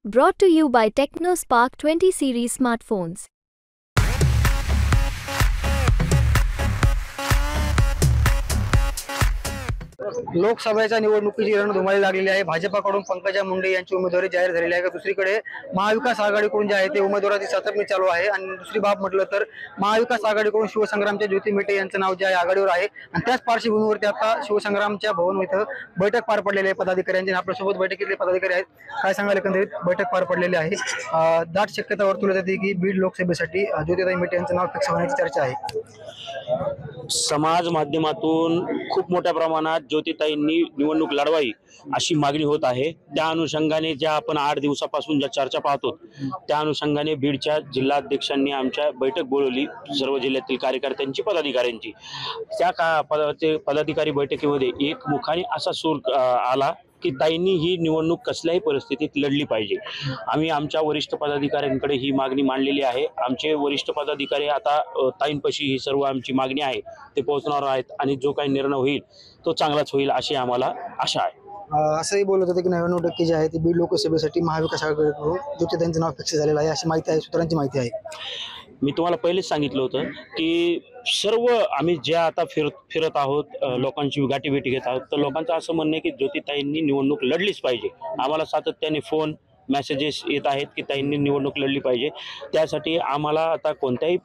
Brought to you by TechnoSpark 20 series smartphones. लोकसभेच्या निवडणुकीची रणधुमाळी लागलेली आहे। भाजपकडून पंकजा मुंडे यांची उमेदवारी जाहीर झालेली आहे। दुसरीकडे महाविकास आघाडीकडून जे आहे ते उमेदवाराची चाचपणी चालू आहे। आणि दुसरी बाब म्हटलं तर महाविकास आघाडीकडून शिवसंग्रामच्या ज्योती मेटे यांचं नाव जे आहे आघाडीवर आहे। आणि त्याच पार्श्वभूमीवरती आता शिवसंग्रामच्या भवन इथं बैठक पार पडलेली आहे पदाधिकाऱ्यांची। आपल्यासोबत बैठकीतले पदाधिकारी आहेत, काय सांगाल? एकंदरीत बैठक पार पडलेली आहे। दाट शक्यता वर्तवली जाते की बीड लोकसभेसाठी ज्योतिताई मेटे यांचं नाव फिक्स होण्याची चर्चा आहे। समाज माध्यमातून खूप मोठ्या प्रमाणात ज्योतिताईंनी निवडणूक लढवावी अशी मागणी होत आहे। त्या अनुषंगाने ज्या आपण 8 दिवसापासून ज्या चर्चा पाहतो त्या अनुषंगाने बीडच्या जिल्हाध्यक्षांनी आमच्या बैठक बोलवली, सर्व जिल्ह्यातील कार्यकर्त्यांची, पदाधिकाऱ्यांची। त्या पदाधिकारी बैठकीमध्ये एक मुखाने असा सूर आला की ताईंनी ही निवडणूक कसल्याही परिस्थितीत लढली पाहिजे। आम्ही आमच्या वरिष्ठ पदाधिकाऱ्यांकडे ही मागणी मांडलेली आहे। आमचे वरिष्ठ पदाधिकारी आता ताईंपाशी ही सर्व आमची मागणी आहे ते पोहोचणार आहेत आणि जो काही निर्णय होईल तो चांगलाच होईल अशी आम्हाला आशा आहे। असंही बोलत होते की 99% जे आहे ते बीड लोकसभेसाठी महाविकास आघाडीकडून ज्योतिताईंचं नाव फिक्स झालेलं आहे अशी माहिती आहे, सूत्रांची माहिती आहे। मी तुम्हाला पहिलेच सांगितलं होतं की सर्व आम्ही ज्या आता फिरत आहोत, लोकांची गाठीभेटी घेत आहोत, तर लोकांचं असं म्हणणं आहे की ज्योतिताईंनी निवडणूक लढलीच पाहिजे। आम्हाला सातत्याने फोन मेसेजेस येत आहेत की ताईंनी निवडणूक लढली पाहिजे। त्यासाठी आम्हाला आता कोणत्याही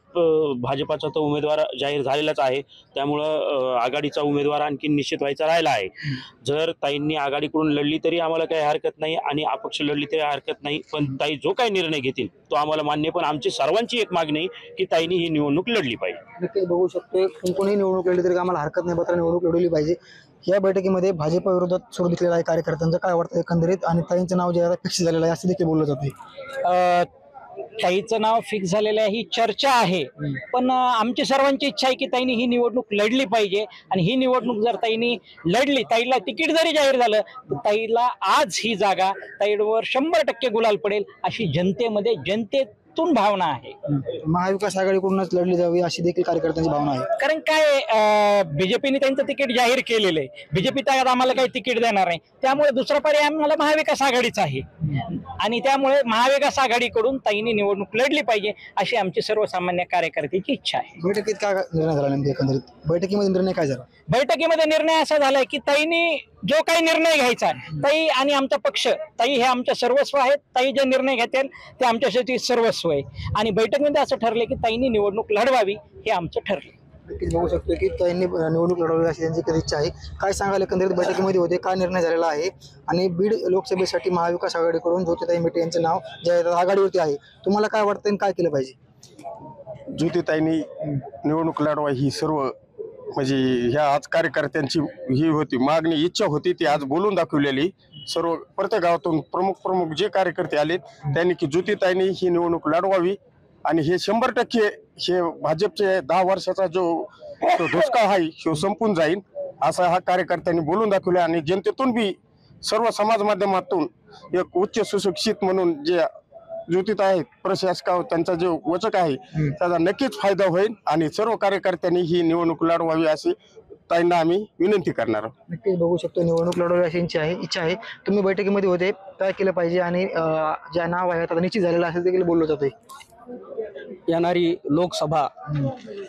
भाजपाचा तो उमेदवार जाहीर झालेलाच आहे, त्यामुळं आघाडीचा उमेदवार आणखी निश्चित व्हायचा राहिला आहे। जर ताईंनी आघाडीकडून लढली तरी आम्हाला काही हरकत नाही आणि अपक्ष लढली तरी हरकत नाही, पण ताई जो काही निर्णय घेतील तो आम्हाला मान्य। पण आमची सर्वांची एक मागणी आहे की ताईंनी ही निवडणूक लढली पाहिजे। नक्कीच बघू शकतो कोणीही निवडणूक लढली तरी आम्हाला हरकत नाही, मात्र निवडणूक लढवली पाहिजे। या बैठकीमध्ये भाजप विरोधात सूर दिसलेला आहे कार्यकर्त्यांचं, काय वाटतं एकंदरीत? आणि ताईंचं नाव जे आहे फिक्स झालेलं आहे असं देखील बोललं जाते। ताईचं नाव फिक्स झालेलं आहे ही चर्चा आहे, पण आमची सर्वांची इच्छा आहे की ताईंनी ही निवडणूक लढली पाहिजे। आणि ही निवडणूक जर ताईंनी लढली, ताईला तिकीट जरी जाहीर झालं तर ताईला आज ही जागा ताईवर 100% गुलाल पडेल अशी जनतेतून भावना आहे। महाविकास आघाडीकडूनच लढली जावी अशी देखील कार्यकर्त्यांची भावना आहे। कारण काय बीजेपीने त्यांचं तिकीट जाहीर केलेलं आहे, बीजेपी त्यात आम्हाला काही तिकीट देणार नाही, त्यामुळे दुसरा पर्याय आम्हाला महाविकास आघाडीचा आहे। आणि त्यामुळे महाविकास आघाडीकडून ताईंनी निवडणूक लढली पाहिजे अशी आमची सर्वसामान्य कार्यकर्त्याची इच्छा आहे। बैठकीत काय निर्णय झाला नेमका? एकंदरीत बैठकीमध्ये निर्णय काय झाला? बैठकीमध्ये निर्णय असा झालाय की ताईंनी जो काही निर्णय घ्यायचा, ताई आणि आमचा पक्ष, ताई हे आमच्या सर्वस्व आहेत, ताई जे निर्णय घेतील ते आमच्यासाठी सर्वस्व आहे। आणि बैठकीमध्ये असं ठरले की ताईंनी निवडणूक लढवावी हे आमचं ठरले। बघू शकतो की ताईंनी निवडणूक लढवावी अशी त्यांची इच्छा आहे। काय सांगाल एकंदरीत बैठकीमध्ये होते, काय निर्णय झालेला आहे? आणि बीड लोकसभेसाठी महाविकास आघाडीकडून ज्योतिताई मेटे यांचे नाव जे आहे आघाडीवरती आहे, तुम्हाला काय वाटतं आणि काय केलं पाहिजे? ज्योतिताईंनी निवडणूक लढवा ही सर्व म्हणजे ह्या आज कार्यकर्त्यांची ही होती मागणी, इच्छा होती, ती आज बोलून दाखवलेली। सर्व प्रत्येक गावातून प्रमुख जे कार्यकर्ते आले त्यांनी की ज्योतिताईंनी ही निवडणूक लढवावी आणि हे 100% हे भाजपचे 10 वर्षाचा जो दुष्काळ आहे तो संपून जाईल असा हा कार्यकर्त्यांनी बोलून दाखवले। आणि जनतेतून बी सर्व समाज माध्यमातून एक उच्च सुशिक्षित म्हणून जे ज्योतिताई आहेत प्रशासक, त्यांचा जो वचक आहे त्याचा नक्कीच फायदा होईल आणि सर्व कार्यकर्त्यांनी ही निवडणूक लढवावी अशी ताईंना आम्ही विनंती करणार आहोत। नक्कीच बघू शकतो निवडणूक लढवावी अशी इच्छा आहे। तुम्ही बैठकीमध्ये होते, काय केलं पाहिजे आणि ज्या नाव आहे आता निश्चित झालेलं असेल देखील बोललं जाते। येणारी लोकसभा,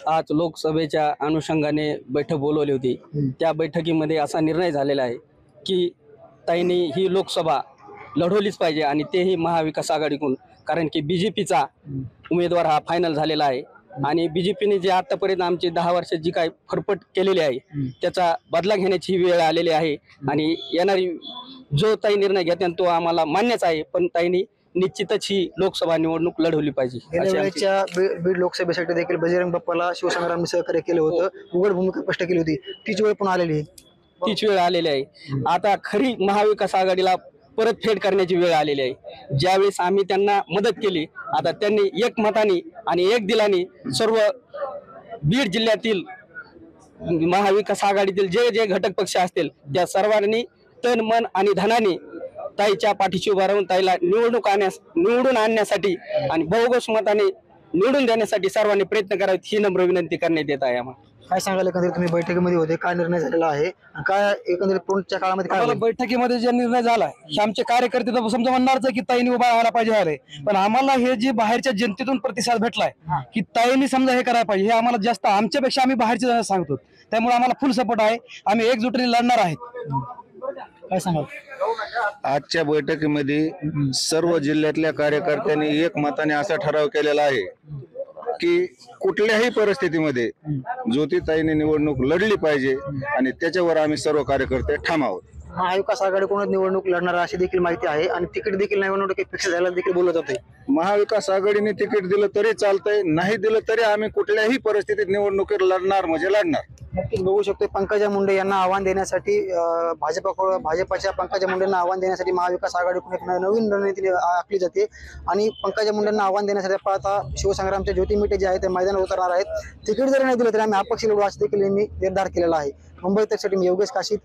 आज लोकसभेच्या अनुषंगाने बैठक बोलवली होती, त्या बैठकीमध्ये असा निर्णय झालेला आहे की ताईंनी ही लोकसभा लढवलीच पाहिजे आणि तेही महाविकास आघाडीकडून। कारण की बीजेपीचा उमेदवार हा फायनल झालेला आहे आणि बीजेपीने जे आतापर्यंत आमची 10 वर्षात जी काय फरफट केलेली आहे त्याचा बदला घेण्याची वेळ आलेली आहे। आणि येणारी जो ताई निर्णय घेतात तो आम्हाला मान्यच आहे, पण ताईंनी निश्चितच ही लोकसभा निवडणूक लढवली पाहिजे। बीड लोकसभेसाठी देखील बजरंग बाप्पाला शिवसंग्रामने सहकार्य केलं होतं, उघड भूमिका स्पष्ट केली होती, तीच वेळ पण आलेली आहे। तीच वेळ आलेली आहे। आता खरी महाविकास आघाडीला परतफेड करण्याची वेळ आलेली आहे। ज्यावेळेस आम्ही त्यांना मदत केली, आता त्यांनी एक मताने आणि एक दिलाने सर्व बीड जिल्ह्यातील महाविकास आघाडीतील जे जे घटक पक्ष असतील त्या सर्वांनी तन मन आणि धनाने ताईच्या पाठीशी उभा राहून ताईला निवडून आणण्यासाठी आणि बहुघोष मताने निवडून देण्यासाठी सर्वांनी प्रयत्न करावेत ही नम्र विनंती करण्यात येत आहे आम्हाला। काय सांगाल एकंदरीत तुम्ही बैठकीमध्ये होते, काय निर्णय झालेला आहे आणि काय एकंदरीत पुढच्या काळामध्ये काय आम्हाला होईल? बैठकीमध्ये जे निर्णय झाला हे आमचे कार्यकर्ते तर समजा म्हणणारच आहे की ताईंनी उभा राहायला पाहिजे झाले, पण आम्हाला हे जे बाहेरच्या जनतेतून प्रतिसाद भेटलाय की ताईंनी समजा हे करायला पाहिजे, हे आम्हाला जास्त आमच्यापेक्षा आम्ही बाहेरच्या जण सांगतो, त्यामुळे आम्हाला फुल सपोर्ट आहे. आम्ही एकजुटीने लढणार आहेत. काय सांगाल? आजच्या बैठकीमध्ये सर्व जिल्ह्यातल्या कार्यकर्त्यांनी एकमताने असा ठराव केलेला आहे की कुठल्याही परिस्थितीमध्ये ज्योतिताईंनी निवडणूक लढली पाहिजे आणि त्याच्यावर आम्ही सर्व कार्यकर्ते ठाम आहोत. महाविकास आघाडीकडून निवडणूक लढणार अशी देखील माहिती आहे आणि तिकीट देखील निवडणूक फिक्स झायला देखील बोलत होते. महाविकास आघाडीने तिकीट दिलं तरी चालतंय, नाही दिलं तरी आम्ही कुठल्याही परिस्थितीत निवडणुकीत लढणार म्हणजे लढणार. नक्कीच बघू शकतो पंकजा मुंडे यांना आव्हान देण्यासाठी भाजपाच्या पंकजा मुंडेंना आव्हान देण्यासाठी महाविकास आघाडीकडून एक नवीन रणनीती आखली जाते आणि पंकजा मुंडेंना आव्हान देण्यासाठी आता शिवसंग्रामच्या ज्योती मेटे जे आहेत ते मैदानावर उतरणार आहेत. तिकीट जरी नाही दिलं तरी आम्ही अपक्ष लढू असं देखील यांनी निर्धार केलेला आहे. मुंबई तकसाठी मी योगेश काशीद.